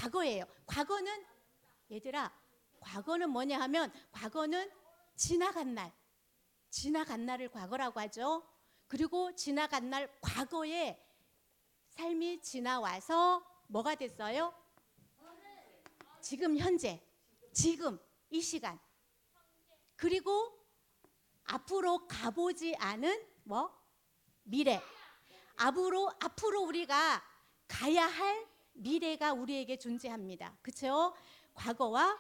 과거예요. 과거는 얘들아, 과거는 뭐냐 하면 과거는 지나간 날, 지나간 날을 과거라고 하죠. 그리고 지나간 날 과거에 삶이 지나와서 뭐가 됐어요? 지금 현재, 지금 이 시간. 그리고 앞으로 가보지 않은 뭐? 미래. 앞으로 우리가 가야 할 미래가 우리에게 존재합니다. 그렇죠? 과거와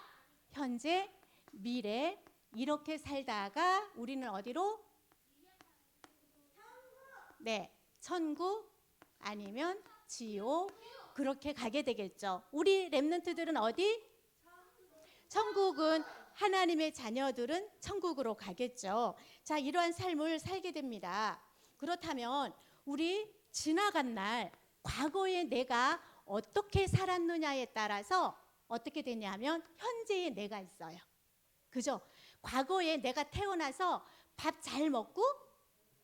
현재, 미래 이렇게 살다가 우리는 어디로? 네, 천국 아니면 지옥 그렇게 가게 되겠죠. 우리 렘넌트들은 어디? 천국은 하나님의 자녀들은 천국으로 가겠죠. 자, 이러한 삶을 살게 됩니다. 그렇다면 우리 지나간 날 과거에 내가 어떻게 살았느냐에 따라서 어떻게 되냐면 현재의 내가 있어요. 그죠? 과거에 내가 태어나서 밥 잘 먹고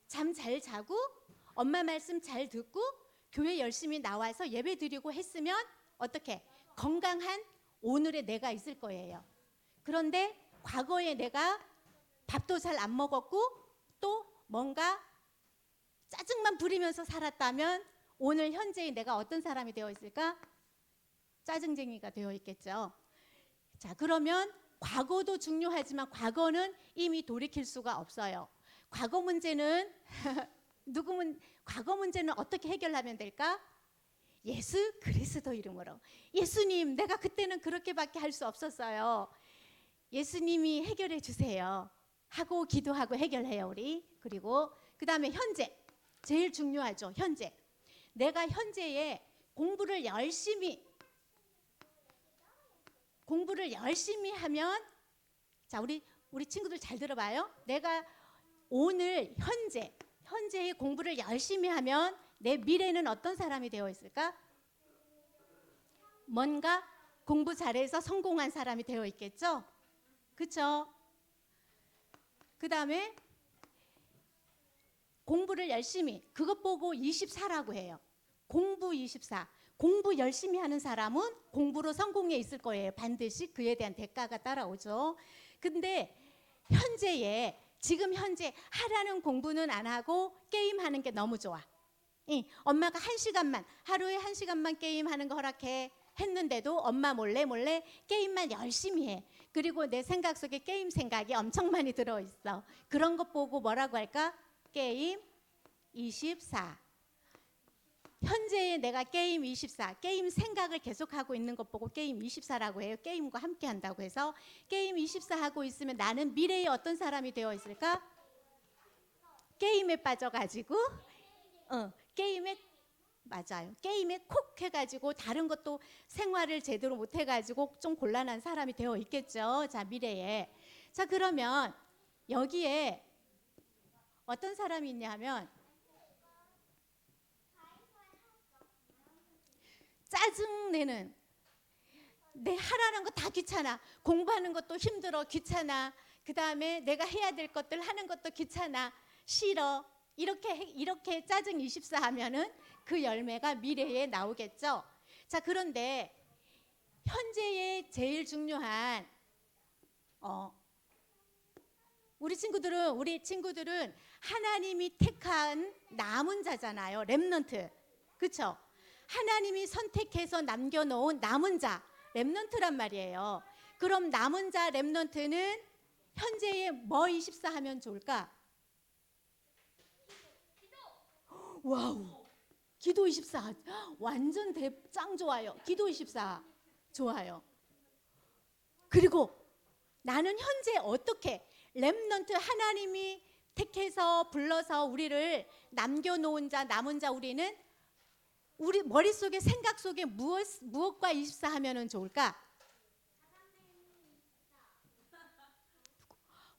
잠 잘 자고 엄마 말씀 잘 듣고 교회 열심히 나와서 예배 드리고 했으면 어떻게? 건강한 오늘의 내가 있을 거예요. 그런데 과거에 내가 밥도 잘 안 먹었고 또 뭔가 짜증만 부리면서 살았다면 오늘 현재의 내가 어떤 사람이 되어 있을까? 짜증쟁이가 되어 있겠죠. 자, 그러면 과거도 중요하지만 과거는 이미 돌이킬 수가 없어요. 과거 문제는 과거 문제는 어떻게 해결하면 될까? 예수 그리스도 이름으로. 예수님, 내가 그때는 그렇게밖에 할 수 없었어요. 예수님이 해결해 주세요. 하고 기도하고 해결해요, 우리. 그리고 그 다음에 현재. 제일 중요하죠, 현재. 내가 현재에 공부를 열심히 하면, 자, 우리 친구들 잘 들어봐요. 내가 오늘 현재의 공부를 열심히 하면 내 미래는 어떤 사람이 되어 있을까? 뭔가 공부 잘해서 성공한 사람이 되어 있겠죠? 그렇죠? 그 다음에 공부를 열심히, 그것 보고 24라고 해요. 공부 24. 공부 열심히 하는 사람은 공부로 성공해 있을 거예요. 반드시 그에 대한 대가가 따라오죠. 근데 지금 현재 하라는 공부는 안 하고 게임하는 게 너무 좋아. 엄마가 하루에 1시간만 게임하는 거 허락해 했는데도 엄마 몰래 게임만 열심히 해. 그리고 내 생각 속에 게임 생각이 엄청 많이 들어있어. 그런 것 보고 뭐라고 할까? 게임 24. 현재의 내가 게임 24, 게임 생각을 계속하고 있는 것 보고 게임 24라고 해요. 게임과 함께 한다고 해서 게임 24 하고 있으면 나는 미래에 어떤 사람이 되어 있을까? 게임에 빠져가지고 맞아요. 게임에 콕 해가지고 다른 것도 생활을 제대로 못 해가지고 좀 곤란한 사람이 되어 있겠죠. 자, 미래에. 자, 그러면 여기에 어떤 사람이 있냐 하면 짜증내는, 내 하라는 거 다 귀찮아. 공부하는 것도 힘들어, 귀찮아. 그 다음에 내가 해야 될 것들 하는 것도 귀찮아, 싫어. 이렇게 짜증 24 하면은 그 열매가 미래에 나오겠죠. 자, 그런데 현재의 제일 중요한 우리 친구들은 하나님이 택한 남은 자잖아요. 렘넌트. 그렇죠? 하나님이 선택해서 남겨놓은 남은 자, 렘넌트란 말이에요. 그럼 남은 자 렘넌트는 현재에 뭐 24 하면 좋을까? 와우, 기도 24 완전 짱 좋아요. 기도 24 좋아요. 그리고 나는 현재 어떻게 렘넌트, 하나님이 택해서 불러서 우리를 남겨놓은 자, 남은 자, 우리는 우리 머릿속에 생각 속에 무엇과 24 하면은 좋을까?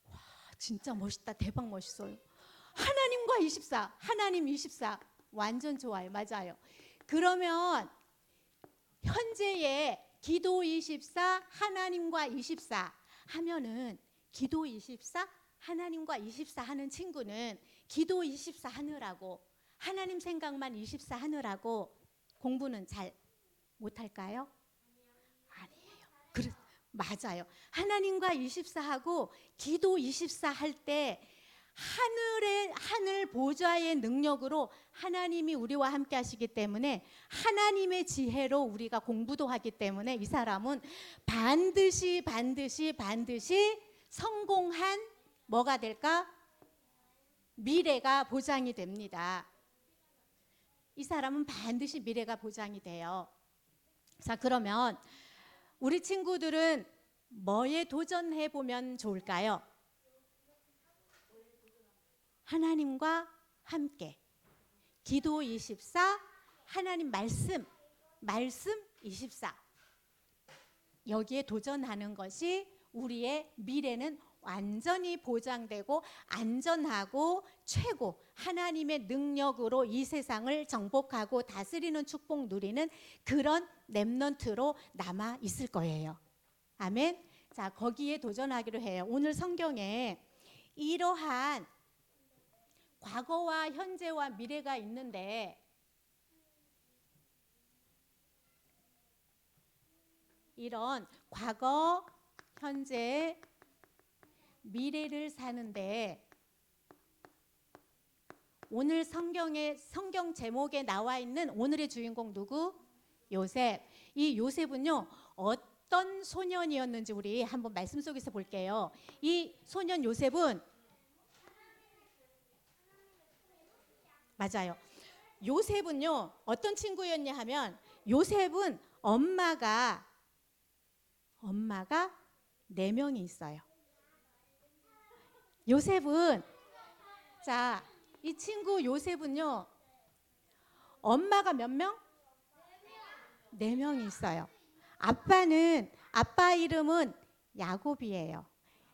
와, 진짜 멋있다. 대박 멋있어요. 하나님과 24, 하나님 24 완전 좋아요. 맞아요. 그러면 현재의 기도 24, 하나님과 24 하면은 기도 24, 하나님과 24 하는 친구는 기도 24 하느라고, 하나님 생각만 24 하느라고 공부는 잘 못할까요? 맞아요. 하나님과 24하고 기도 24 할 때 하늘 보좌의 능력으로 하나님이 우리와 함께 하시기 때문에 하나님의 지혜로 우리가 공부도 하기 때문에 이 사람은 반드시 성공한 뭐가 될까? 미래가 보장이 됩니다. 이 사람은 반드시 미래가 보장이 돼요. 자, 그러면 우리 친구들은 뭐에 도전해 보면 좋을까요? 하나님과 함께 기도 24, 하나님 말씀 24 여기에 도전하는 것이 우리의 미래는 완전히 보장되고 안전하고 최고 하나님의 능력으로 이 세상을 정복하고 다스리는 축복 누리는 그런 렘넌트로 남아 있을 거예요. 아멘. 자, 거기에 도전하기로 해요. 오늘 성경에 이러한 과거와 현재와 미래가 있는데 이런 과거, 현재, 미래를 사는데 오늘 성경 제목에 나와 있는 오늘의 주인공 누구? 요셉. 이 요셉은요 어떤 소년이었는지 우리 한번 말씀 속에서 볼게요. 이 소년 요셉은 맞아요. 요셉은요 어떤 친구였냐 하면 요셉은 엄마가 4명이 있어요. 요셉은 자, 이 친구 요셉은요 엄마가 몇 명? 4명이 있어요. 아빠 이름은 야곱이에요.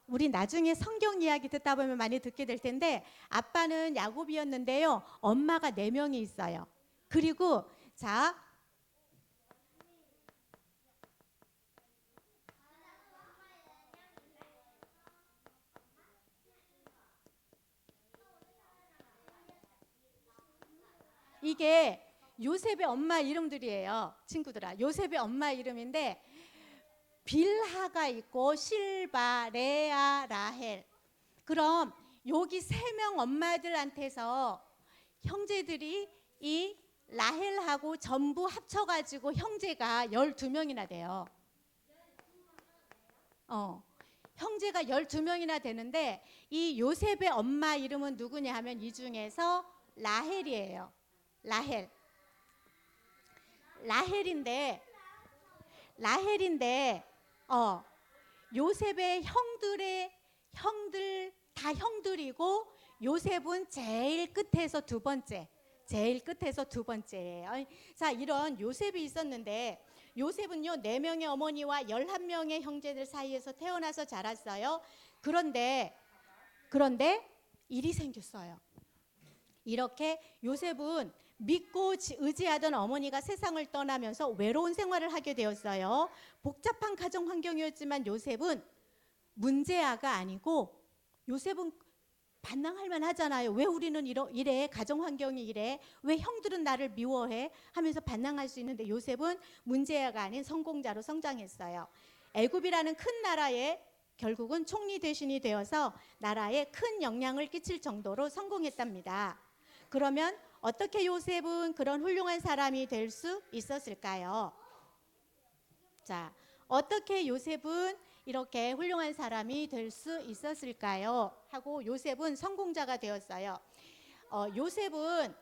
우리 나중에 성경 이야기 듣다 보면 많이 듣게 될 텐데 아빠는 야곱이었는데요. 엄마가 4명이 있어요. 그리고 자, 이게 요셉의 엄마 이름들이에요. 친구들아. 요셉의 엄마 이름인데 빌하가 있고 실바, 레아, 라헬. 그럼 여기 3명 엄마들한테서 형제들이 이 라헬하고 전부 합쳐가지고 형제가 12명이나 돼요. 형제가 12명이나 되는데 이 요셉의 엄마 이름은 누구냐 하면 이 중에서 라헬이에요. 라헬인데 요셉의 형들 다 형들이고 요셉은 제일 끝에서 두 번째예요. 자, 이런 요셉이 있었는데 요셉은요 4명의 어머니와 11명의 형제들 사이에서 태어나서 자랐어요. 그런데 일이 생겼어요. 이렇게 요셉은 믿고 의지하던 어머니가 세상을 떠나면서 외로운 생활을 하게 되었어요. 복잡한 가정 환경이었지만 요셉은 문제아가 아니고 요셉은 반항할 만하잖아요. 왜 우리는 이래? 가정 환경이 이래? 왜 형들은 나를 미워해? 하면서 반항할 수 있는데 요셉은 문제아가 아닌 성공자로 성장했어요. 애굽이라는 큰 나라에 결국은 총리 대신이 되어서 나라에 큰 영향을 끼칠 정도로 성공했답니다. 그러면 어떻게 요셉은 그런 훌륭한 사람이 될 수 있었을까요? 자, 어떻게 요셉은 이렇게 훌륭한 사람이 될 수 있었을까요? 하고 요셉은 성공자가 되었어요. 요셉은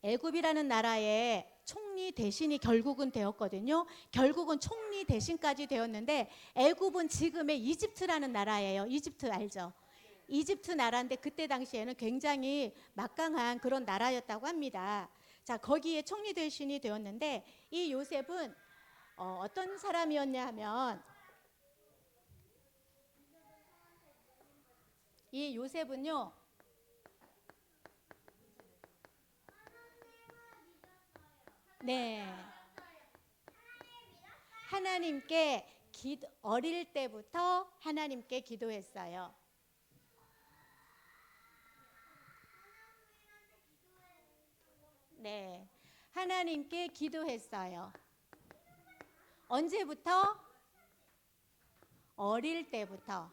애굽이라는 나라의 총리 대신이 결국은 되었거든요. 결국은 총리 대신까지 되었는데 애굽은 지금의 이집트라는 나라예요. 이집트 알죠? 이집트 나라인데 그때 당시에는 굉장히 막강한 그런 나라였다고 합니다. 자, 거기에 총리 대신이 되었는데 이 요셉은 어떤 사람이었냐 하면 이 요셉은요 네 하나님께 어릴 때부터 하나님께 기도했어요. 네, 하나님께 기도했어요. 언제부터? 어릴 때부터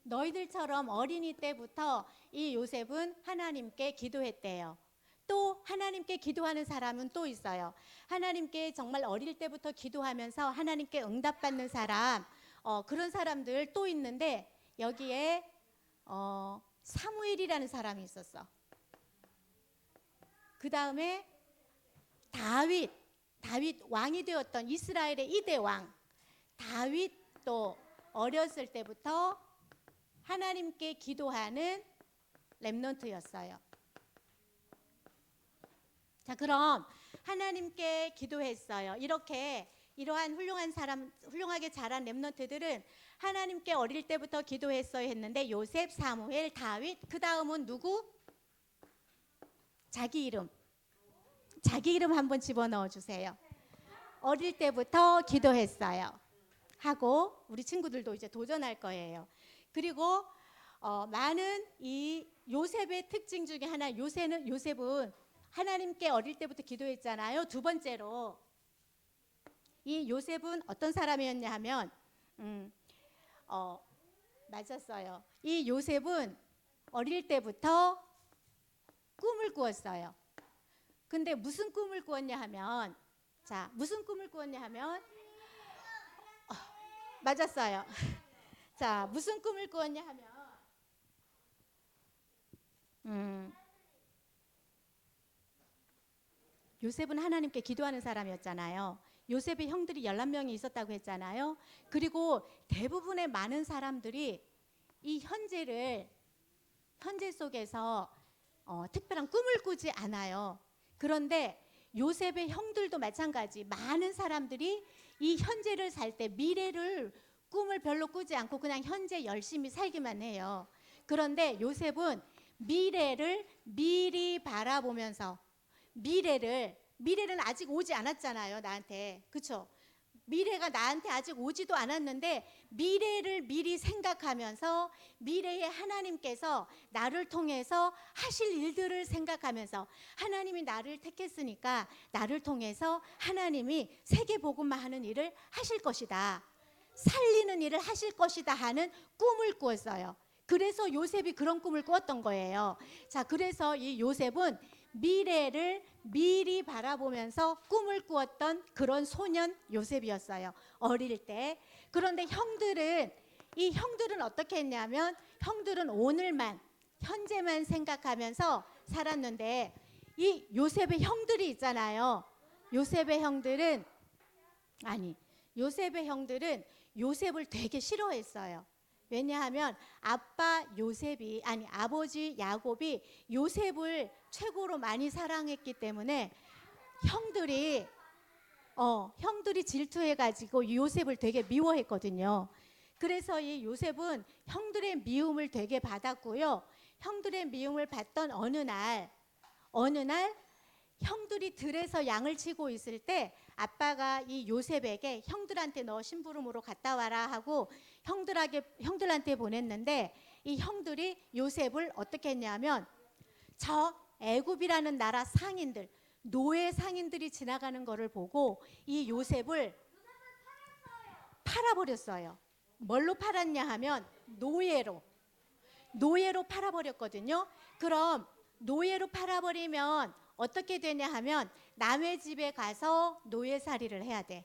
너희들처럼 어린이 때부터 이 요셉은 하나님께 기도했대요. 또 하나님께 기도하는 사람은 또 있어요. 하나님께 정말 어릴 때부터 기도하면서 하나님께 응답받는 사람, 그런 사람들 또 있는데 여기에 사무엘이라는 사람이 있었어. 그 다음에 다윗 왕이 되었던 이스라엘의 2대 왕 다윗도 어렸을 때부터 하나님께 기도하는 렘넌트였어요. 자, 그럼 하나님께 기도했어요. 이러한 훌륭하게 자란 렘넌트들은 하나님께 어릴 때부터 기도했어요 했는데 요셉, 사무엘, 다윗, 그 다음은 누구? 자기 이름 한번 집어넣어 주세요. 어릴 때부터 기도했어요 하고 우리 친구들도 이제 도전할 거예요. 그리고 많은 이 요셉의 특징 중에 하나, 요셉은 하나님께 어릴 때부터 기도했잖아요. 두 번째로 이 요셉은 어떤 사람이었냐 하면 맞았어요. 이 요셉은 어릴 때부터 꿈을 꾸었어요. 근데 무슨 꿈을 꾸었냐 하면 맞았어요. 자, 무슨 꿈을 꾸었냐 하면 요셉은 하나님께 기도하는 사람이었잖아요. 요셉의 형들이 11명이 있었다고 했잖아요. 그리고 대부분의 많은 사람들이 이 현재 속에서 특별한 꿈을 꾸지 않아요. 그런데 요셉의 형들도 마찬가지. 많은 사람들이 이 현재를 살 때 미래를 꿈을 별로 꾸지 않고 그냥 현재 열심히 살기만 해요. 그런데 요셉은 미래를 미리 바라보면서 미래는 아직 오지 않았잖아요. 나한테. 그렇죠? 미래가 나한테 아직 오지도 않았는데 미래를 미리 생각하면서 미래에 하나님께서 나를 통해서 하실 일들을 생각하면서 하나님이 나를 택했으니까 나를 통해서 하나님이 세계복음화 하는 일을 하실 것이다. 살리는 일을 하실 것이다 하는 꿈을 꾸었어요. 그래서 요셉이 그런 꿈을 꾸었던 거예요. 자, 그래서 이 요셉은 미래를 미리 바라보면서 꿈을 꾸었던 그런 소년 요셉이었어요. 어릴 때. 그런데 형들은 어떻게 했냐면 형들은 오늘만 현재만 생각하면서 살았는데 이 요셉의 형들이 있잖아요. 요셉의 형들은 요셉을 되게 싫어했어요. 왜냐하면 아버지 야곱이 요셉을 최고로 많이 사랑했기 때문에 형들이 질투해가지고 요셉을 되게 미워했거든요. 그래서 이 요셉은 형들의 미움을 되게 받았고요. 형들의 미움을 받던 어느 날 형들이 들에서 양을 치고 있을 때 아빠가 이 요셉에게 형들한테 너 심부름으로 갔다 와라 하고 형들한테 보냈는데 이 형들이 요셉을 어떻게 했냐면 저 애굽이라는 나라 상인들, 노예 상인들이 지나가는 것을 보고 이 요셉을 팔아버렸어요. 뭘로 팔았냐 하면 노예로 팔아버렸거든요. 그럼 노예로 팔아버리면 어떻게 되냐 하면 남의 집에 가서 노예살이를 해야 돼.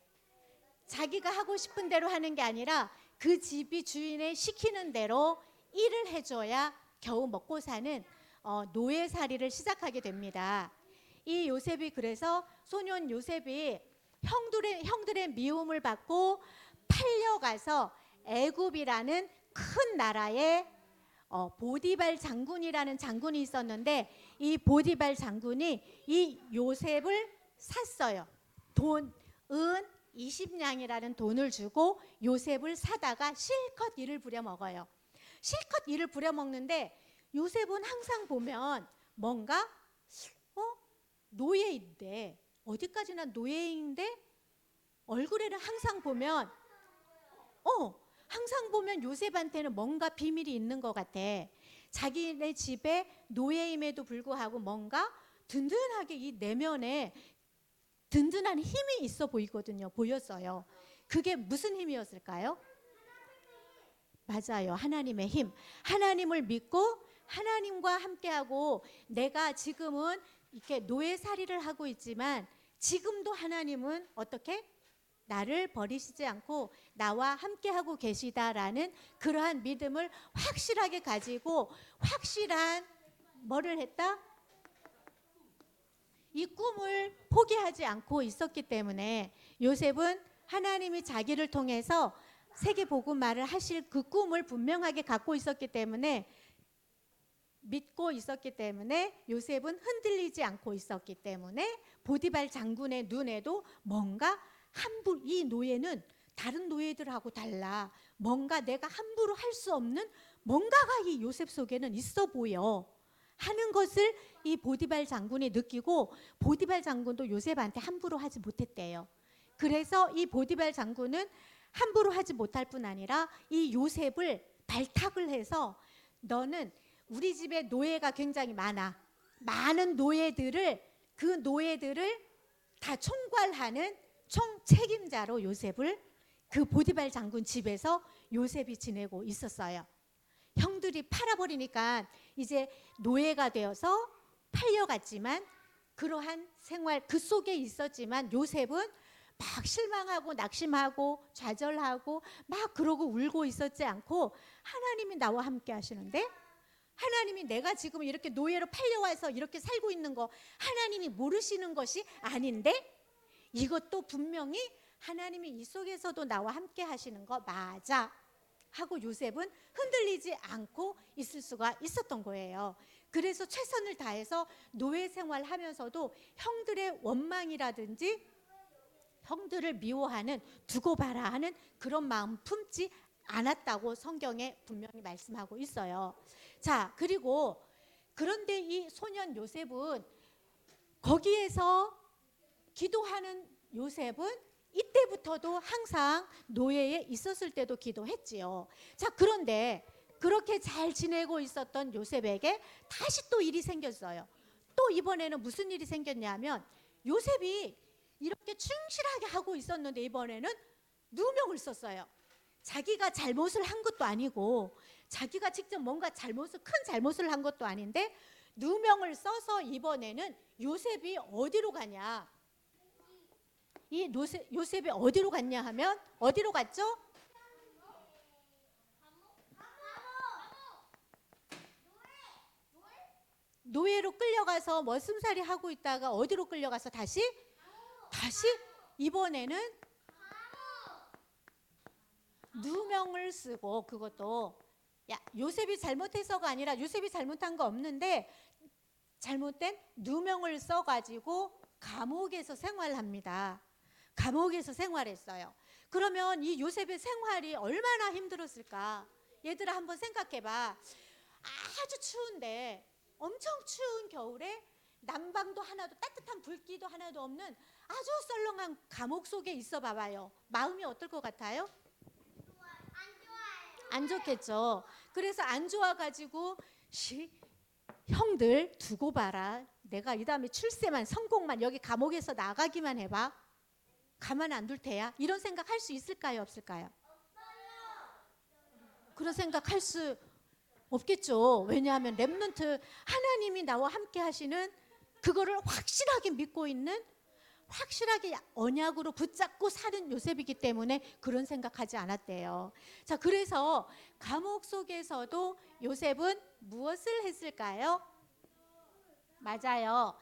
자기가 하고 싶은 대로 하는 게 아니라 그 집이 주인의 시키는 대로 일을 해줘야 겨우 먹고 사는 노예살이를 시작하게 됩니다. 이 요셉이 그래서 소년 요셉이 형들의 미움을 받고 팔려가서 애굽이라는 큰 나라에 보디발 장군이라는 장군이 있었는데 이 보디발 장군이 이 요셉을 샀어요. 은 20냥이라는 돈을 주고 요셉을 사다가 실컷 이를 부려먹어요. 실컷 이를 부려먹는데 요셉은 항상 보면 뭔가 노예인데 어디까지나 노예인데 얼굴에는 항상 보면 요셉한테는 뭔가 비밀이 있는 것 같아. 자기네 집에 노예임에도 불구하고 뭔가 든든하게 이 내면에 든든한 힘이 있어 보였어요. 그게 무슨 힘이었을까요? 맞아요. 하나님의 힘. 하나님을 믿고 하나님과 함께하고, 내가 지금은 이렇게 노예살이를 하고 있지만 지금도 하나님은 어떻게? 나를 버리시지 않고 나와 함께하고 계시다라는 그러한 믿음을 확실하게 가지고, 확실한 뭐를 했다? 이 꿈을 포기하지 않고 있었기 때문에 요셉은 하나님이 자기를 통해서 세계 복음화를 하실 그 꿈을 분명하게 갖고 있었기 때문에, 믿고 있었기 때문에, 요셉은 흔들리지 않고 있었기 때문에 보디발 장군의 눈에도 뭔가 함부로, 이 노예는 다른 노예들하고 달라, 뭔가 내가 함부로 할 수 없는 뭔가가 이 요셉 속에는 있어 보여 하는 것을 이 보디발 장군이 느끼고, 보디발 장군도 요셉한테 함부로 하지 못했대요. 그래서 이 보디발 장군은 함부로 하지 못할 뿐 아니라 이 요셉을 발탁을 해서, 너는 우리 집에 노예가 굉장히 많아, 많은 노예들을, 그 노예들을 다 총괄하는 총책임자로 요셉을 그 보디발 장군 집에서 요셉이 지내고 있었어요. 형들이 팔아버리니까 이제 노예가 되어서 팔려갔지만, 그러한 생활 그 속에 있었지만 요셉은 막 실망하고 낙심하고 좌절하고 막 그러고 울고 있었지 않고, 하나님이 나와 함께 하시는데, 하나님이 내가 지금 이렇게 노예로 팔려와서 이렇게 살고 있는 거 하나님이 모르시는 것이 아닌데, 이것도 분명히 하나님이 이 속에서도 나와 함께 하시는 거 맞아 하고 요셉은 흔들리지 않고 있을 수가 있었던 거예요. 그래서 최선을 다해서 노예 생활하면서도 형들의 원망이라든지 형들을 미워하는, 두고 봐라 하는 그런 마음 품지 않았다고 성경에 분명히 말씀하고 있어요. 자, 그리고 그런데 이 소년 요셉은, 거기에서 기도하는 요셉은 이때부터도 항상 노예에 있었을 때도 기도했지요. 자, 그런데 그렇게 잘 지내고 있었던 요셉에게 다시 또 일이 생겼어요. 또 이번에는 무슨 일이 생겼냐면, 요셉이 이렇게 충실하게 하고 있었는데 이번에는 누명을 썼어요. 자기가 잘못을 한 것도 아니고, 자기가 직접 뭔가 큰 잘못을 한 것도 아닌데 누명을 써서 이번에는 요셉이 어디로 가냐, 이 요셉이 어디로 갔냐 하면, 어디로 갔죠? 노예로 끌려가서 머슴살이 하고 있다가 어디로 끌려가서 다시 이번에는 누명을 쓰고, 그것도 요셉이 잘못해서가 아니라, 요셉이 잘못한 거 없는데 잘못된 누명을 써가지고 감옥에서 생활합니다. 감옥에서 생활했어요. 그러면 이 요셉의 생활이 얼마나 힘들었을까? 얘들아 한번 생각해봐. 아주 추운데, 엄청 추운 겨울에 난방도 하나도, 따뜻한 불기도 하나도 없는 아주 썰렁한 감옥 속에 있어 봐봐요. 마음이 어떨 것 같아요? 안 좋겠죠. 그래서 안 좋아가지고, 형들 두고 봐라, 내가 이 다음에 출세만 성공만 여기 감옥에서 나가기만 해봐, 가만 안 둘 테야, 이런 생각 할 수 있을까요, 없을까요? 그런 생각 할 수 없겠죠. 왜냐하면 렘넌트, 하나님이 나와 함께 하시는 그거를 확실하게 믿고 있는, 확실하게 언약으로 붙잡고 사는 요셉이기 때문에 그런 생각하지 않았대요. 자, 그래서 감옥 속에서도 요셉은 무엇을 했을까요? 맞아요.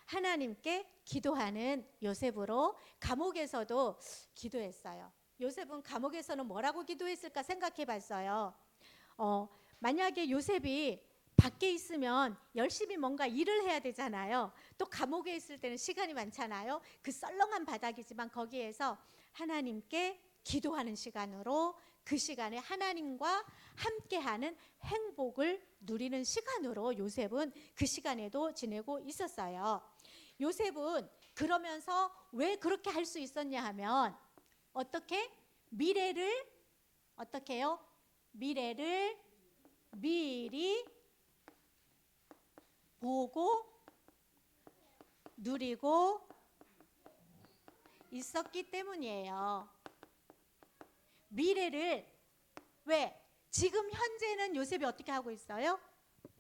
하나님께 기도하는 요셉으로 감옥에서도 기도했어요. 요셉은 감옥에서는 뭐라고 기도했을까 생각해 봤어요. 만약에 요셉이 밖에 있으면 열심히 뭔가 일을 해야 되잖아요. 또 감옥에 있을 때는 시간이 많잖아요. 그 썰렁한 바닥이지만 거기에서 하나님께 기도하는 시간으로, 그 시간에 하나님과 함께하는 행복을 누리는 시간으로 요셉은 그 시간에도 지내고 있었어요. 요셉은 그러면서 왜 그렇게 할 수 있었냐 하면, 어떻게? 어떻게 해요? 미래를 미리 보고 누리고 있었기 때문이에요. 미래를 왜? 지금 현재는 요셉이 어떻게 하고 있어요?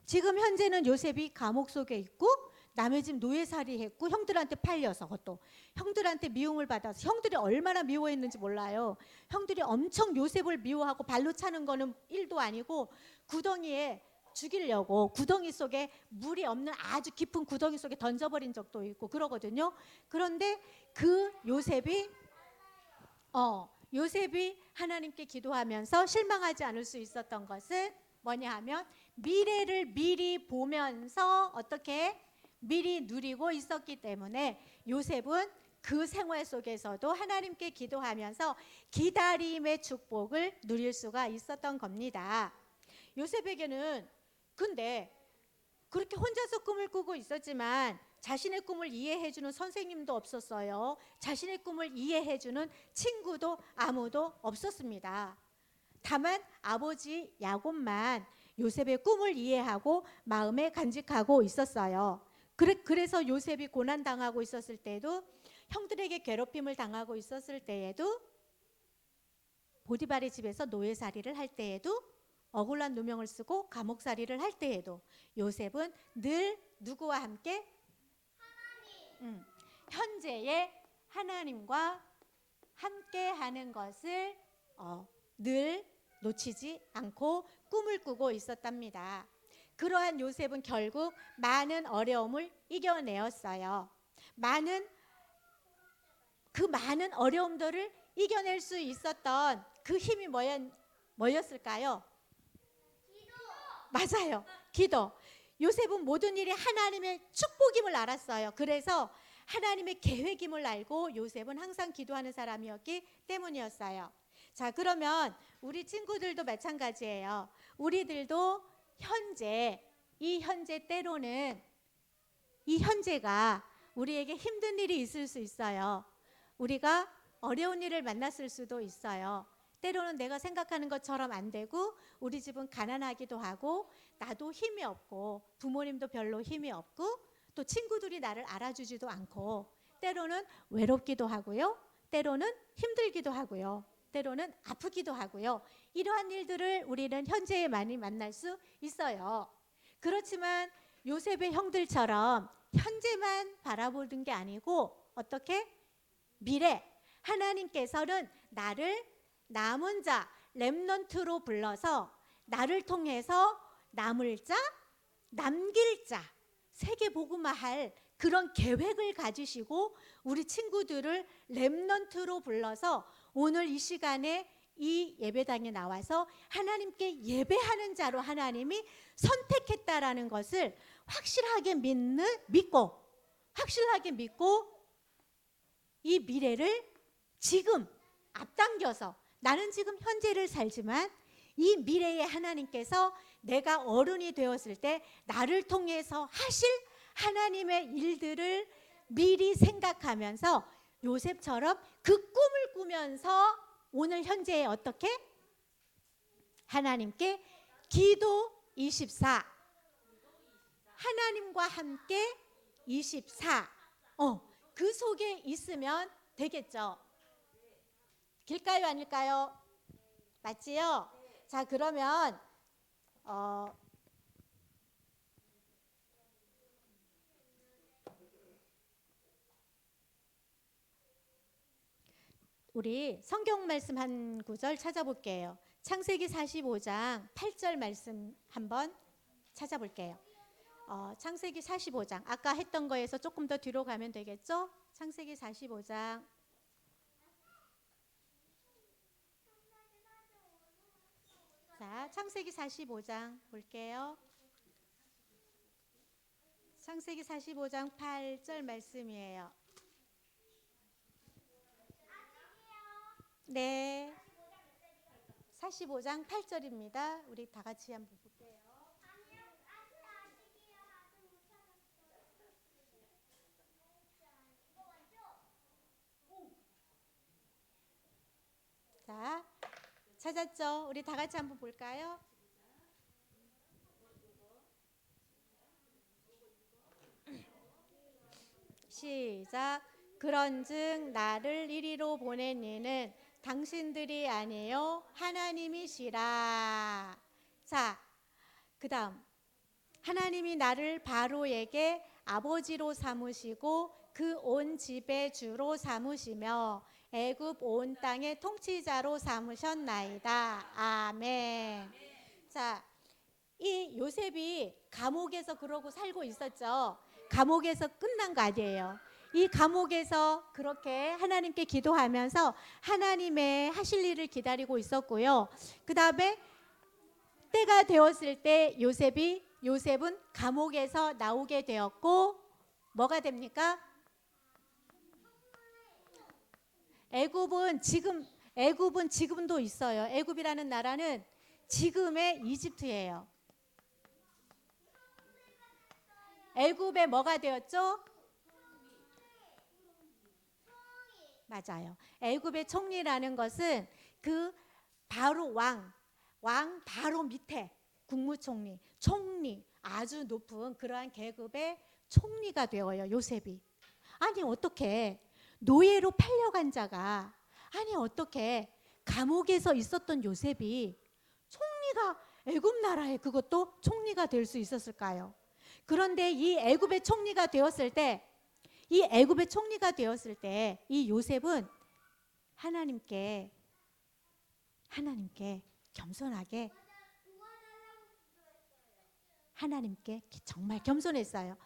지금 현재는 요셉이 감옥 속에 있고 남의 집 노예살이 했고 형들한테 팔려서 그것도 형들한테 미움을 받아서 형들이 얼마나 미워했는지 몰라요. 형들이 엄청 요셉을 미워하고 발로 차는 거는 1도 아니고 구덩이에 죽이려고 구덩이 속에 물이 없는 아주 깊은 구덩이 속에 던져버린 적도 있고 그러거든요. 그런데 그 요셉이 하나님께 기도하면서 실망하지 않을 수 있었던 것은 뭐냐 하면 미래를 미리 보면서 어떻게 미리 누리고 있었기 때문에 요셉은 그 생활 속에서도 하나님께 기도하면서 기다림의 축복을 누릴 수가 있었던 겁니다. 요셉에게는 근데 그렇게 혼자서 꿈을 꾸고 있었지만 자신의 꿈을 이해해주는 선생님도 없었어요. 자신의 꿈을 이해해주는 친구도 아무도 없었습니다. 다만 아버지 야곱만 요셉의 꿈을 이해하고 마음에 간직하고 있었어요. 그래서 요셉이 고난당하고 있었을 때도 형들에게 괴롭힘을 당하고 있었을 때에도 보디발의 집에서 노예살이를 할 때에도 억울한 누명을 쓰고 감옥살이를 할 때에도 요셉은 늘 누구와 함께? 현재의 하나님과 함께 하는 것을 늘 놓치지 않고 꿈을 꾸고 있었답니다. 그러한 요셉은 결국 많은 어려움을 이겨내었어요. 그 많은 어려움들을 이겨낼 수 있었던 그 힘이 뭐였을까요? 맞아요. 기도. 요셉은 모든 일이 하나님의 축복임을 알았어요. 그래서 하나님의 계획임을 알고 요셉은 항상 기도하는 사람이었기 때문이었어요. 자, 그러면 우리 친구들도 마찬가지예요. 우리들도 이 현재 때로는 이 현재가 우리에게 힘든 일이 있을 수 있어요. 우리가 어려운 일을 만났을 수도 있어요. 때로는 내가 생각하는 것처럼 안 되고 우리 집은 가난하기도 하고 나도 힘이 없고 부모님도 별로 힘이 없고 또 친구들이 나를 알아주지도 않고 때로는 외롭기도 하고요. 때로는 힘들기도 하고요. 때로는 아프기도 하고요. 이러한 일들을 우리는 현재에 많이 만날 수 있어요. 그렇지만 요셉의 형들처럼 현재만 바라보는 게 아니고 어떻게? 미래. 하나님께서는 나를 남은 자, 렘넌트로 불러서 나를 통해서 남을 자, 남길 자, 세계 복음화할 그런 계획을 가지시고 우리 친구들을 렘넌트로 불러서 오늘 이 시간에 이 예배당에 나와서 하나님께 예배하는 자로 하나님이 선택했다라는 것을 확실하게 믿고 이 미래를 지금 앞당겨서 나는 지금 현재를 살지만 이 미래에 하나님께서 내가 어른이 되었을 때 나를 통해서 하실 하나님의 일들을 미리 생각하면서 요셉처럼 그 꿈을 꾸면서 오늘 현재에 어떻게? 하나님께 기도 24 하나님과 함께 24 그 속에 있으면 되겠죠. 길까요 아닐까요? 맞지요? 자, 그러면 우리 성경 말씀 한 구절 찾아볼게요. 창세기 45장 8절 말씀 한번 찾아볼게요. 창세기 45장 아까 했던 거에서 조금 더 뒤로 가면 되겠죠? 창세기 45장 자, 창세기 45장 볼게요. 창세기 45장 8절 말씀이에요. 네, 45장 8절입니다. 우리 다 같이 한번 볼게요. 자, 찾았죠? 우리 다 같이 한번 볼까요? 시작. 그런즉 나를 이리로 보낸 이는 당신들이 아니요 하나님이시라. 자, 그다음 하나님이 나를 바로에게 아버지로 삼으시고 그 온 집의 주로 삼으시며 애굽 온 땅의 통치자로 삼으셨나이다. 아멘. 자, 이 요셉이 감옥에서 그러고 살고 있었죠. 감옥에서 끝난 거 아니에요. 이 감옥에서 그렇게 하나님께 기도하면서 하나님의 하실 일을 기다리고 있었고요. 그 다음에 때가 되었을 때 요셉은 감옥에서 나오게 되었고 뭐가 됩니까? 애굽은 지금도 있어요. 애굽이라는 나라는 지금의 이집트예요. 애굽에 뭐가 되었죠? 맞아요. 애굽의 총리라는 것은 그 바로 왕 바로 밑에 국무총리, 총리 아주 높은 그러한 계급의 총리가 되어요. 요셉이. 아니 어떻게 노예로 팔려간 자가 아니 어떻게 감옥에서 있었던 요셉이 총리가 애굽 나라에 그것도 총리가 될 수 있었을까요? 그런데 이 애굽의 총리가 되었을 때 이 요셉은 하나님께 겸손하게 하나님께 정말 겸손했어요.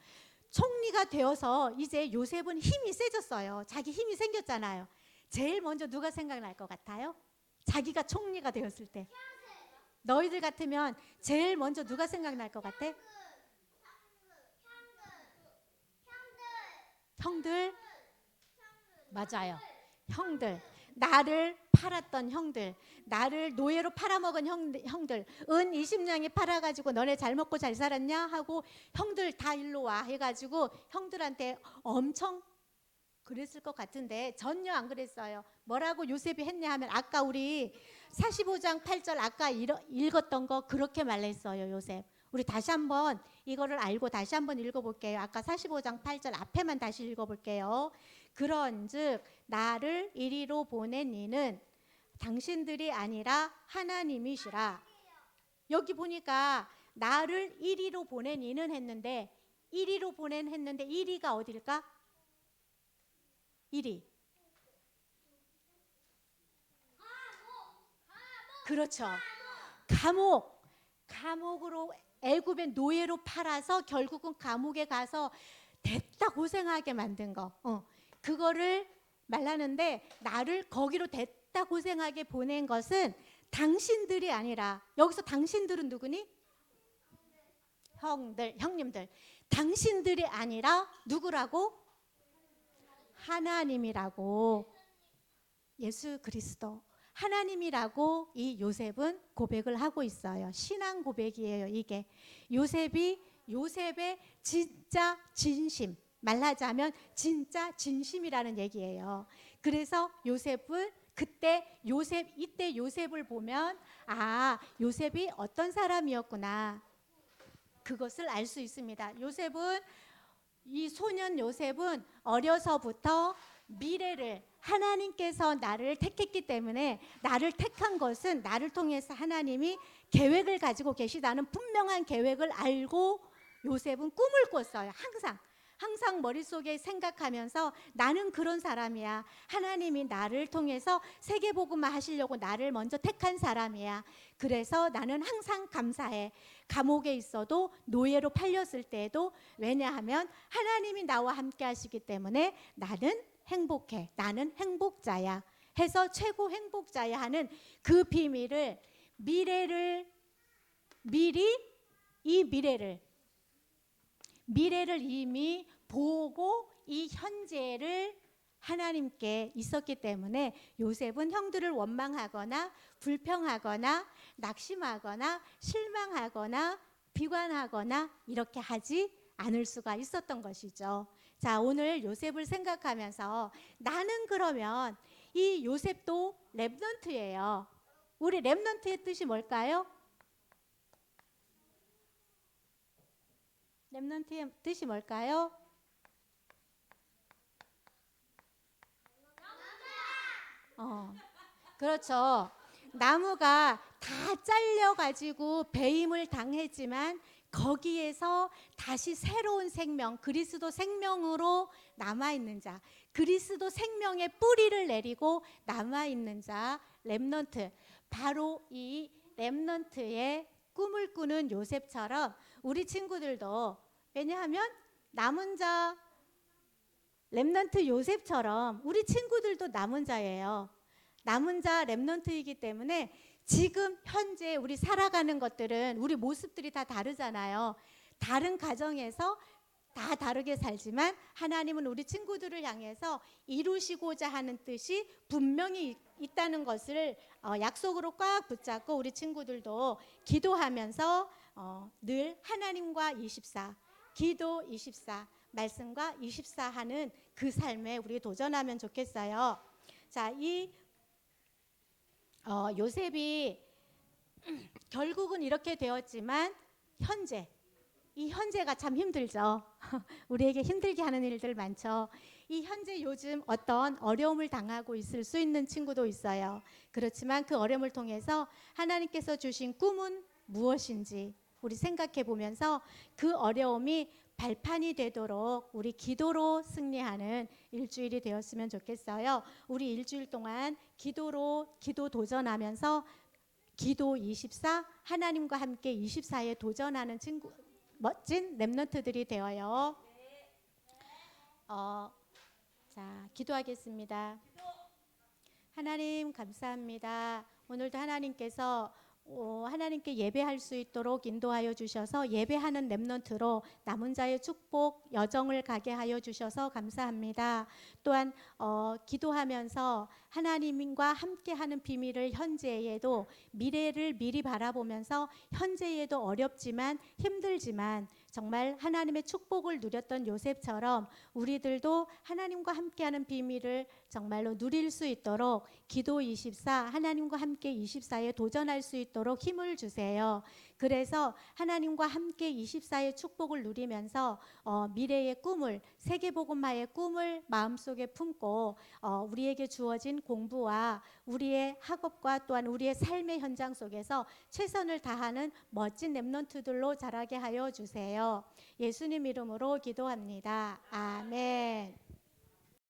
총리가 되어서 이제 요셉은 힘이 세졌어요. 자기 힘이 생겼잖아요. 제일 먼저 누가 생각날 것 같아요? 자기가 총리가 되었을 때. 너희들 같으면 제일 먼저 누가 생각날 것 같아? 형들? 맞아요. 형들. 나를 팔았던 형들, 나를 노예로 팔아먹은 형들, 은 20냥이 팔아가지고 너네 잘 먹고 잘 살았냐 하고 형들 다 일로 와 해가지고 형들한테 엄청 그랬을 것 같은데 전혀 안 그랬어요. 뭐라고 요셉이 했냐 하면 아까 우리 45장 8절 아까 읽었던 거 그렇게 말했어요. 요셉. 우리 다시 한번 이거를 알고 다시 한번 읽어볼게요. 아까 45장 8절 앞에만 다시 읽어볼게요. 그런즉 나를 이리로 보낸 이는 당신들이 아니라 하나님이시라. 여기 보니까 나를 이리로 보낸 이는 했는데 이리로 보낸 했는데 이리가 어딜까? 이리. 그렇죠. 감옥으로 애굽의 노예로 팔아서 결국은 감옥에 가서 됐다 고생하게 만든 거. 그거를 말하는데 나를 거기로 됐다 고생하게 보낸 것은 당신들이 아니라 여기서 당신들은 누구니? 형님들. 당신들이 아니라 누구라고? 하나님이라고. 예수 그리스도. 하나님이라고 이 요셉은 고백을 하고 있어요. 신앙 고백이에요. 이게 요셉의 진짜 진심, 말하자면 진짜 진심이라는 얘기예요. 그래서 요셉은 이때 요셉을 보면 요셉이 어떤 사람이었구나 그것을 알 수 있습니다. 이 소년 요셉은 어려서부터 미래를 하나님께서 나를 택했기 때문에 나를 택한 것은 나를 통해서 하나님이 계획을 가지고 계시다는 분명한 계획을 알고 요셉은 꿈을 꿨어요. 항상 머릿속에 생각하면서 나는 그런 사람이야. 하나님이 나를 통해서 세계복음화 하시려고 나를 먼저 택한 사람이야. 그래서 나는 항상 감사해. 감옥에 있어도 노예로 팔렸을 때에도 왜냐하면 하나님이 나와 함께 하시기 때문에 나는 행복해. 나는 행복자야. 해서 최고 행복자야 하는 그 비밀을 미래를 이미 보고 이 현재를 하나님께 있었기 때문에 요셉은 형들을 원망하거나 불평하거나 낙심하거나 실망하거나 비관하거나 이렇게 하지 않을 수가 있었던 것이죠. 자, 오늘 요셉을 생각하면서 나는 그러면 이 요셉도 렘넌트예요. 우리 렘넌트의 뜻이 뭘까요? 렘넌트의 뜻이 뭘까요? 그렇죠. 나무가 다 잘려가지고 배임을 당했지만 거기에서 다시 새로운 생명, 그리스도 생명으로 남아있는 자, 그리스도 생명의 뿌리를 내리고 남아있는 자, 렘넌트. 바로 이 렘넌트의 꿈을 꾸는 요셉처럼 우리 친구들도, 왜냐하면 남은 자 렘넌트 요셉처럼 우리 친구들도 남은 자예요. 남은 자 렘넌트이기 때문에 지금 현재 우리 살아가는 것들은 우리 모습들이 다 다르잖아요. 다른 가정에서 다 다르게 살지만 하나님은 우리 친구들을 향해서 이루시고자 하는 뜻이 분명히 있다는 것을 약속으로 꽉 붙잡고 우리 친구들도 기도하면서 늘 하나님과 24, 기도 24, 말씀과 24 하는 그 삶에 우리 도전하면 좋겠어요. 자, 이 요셉이 결국은 이렇게 되었지만 이 현재가 참 힘들죠. 우리에게 힘들게 하는 일들 많죠. 이 현재 요즘 어떤 어려움을 당하고 있을 수 있는 친구도 있어요. 그렇지만 그 어려움을 통해서 하나님께서 주신 꿈은 무엇인지 우리 생각해 보면서 그 어려움이 발판이 되도록 우리 기도로 승리하는 일주일이 되었으면 좋겠어요. 우리 일주일 동안 기도 도전하면서 기도 24, 하나님과 함께 24에 도전하는 친구, 멋진 렘넌트들이 되어요. 자, 기도하겠습니다. 하나님 감사합니다. 오늘도 하나님께 예배할 수 있도록 인도하여 주셔서 예배하는 렘넌트로 남은 자의 축복 여정을 가게 하여 주셔서 감사합니다. 또한 기도하면서 하나님과 함께하는 비밀을 현재에도 미래를 미리 바라보면서 현재에도 어렵지만 힘들지만 정말 하나님의 축복을 누렸던 요셉처럼 우리들도 하나님과 함께하는 비밀을 정말로 누릴 수 있도록 기도 24, 하나님과 함께 24에 도전할 수 있도록 힘을 주세요. 그래서 하나님과 함께 24의 축복을 누리면서 미래의 꿈을, 세계복음화의 꿈을 마음속에 품고 우리에게 주어진 공부와 우리의 학업과 또한 우리의 삶의 현장 속에서 최선을 다하는 멋진 렘넌트들로 자라게 하여 주세요. 예수님 이름으로 기도합니다. 아멘.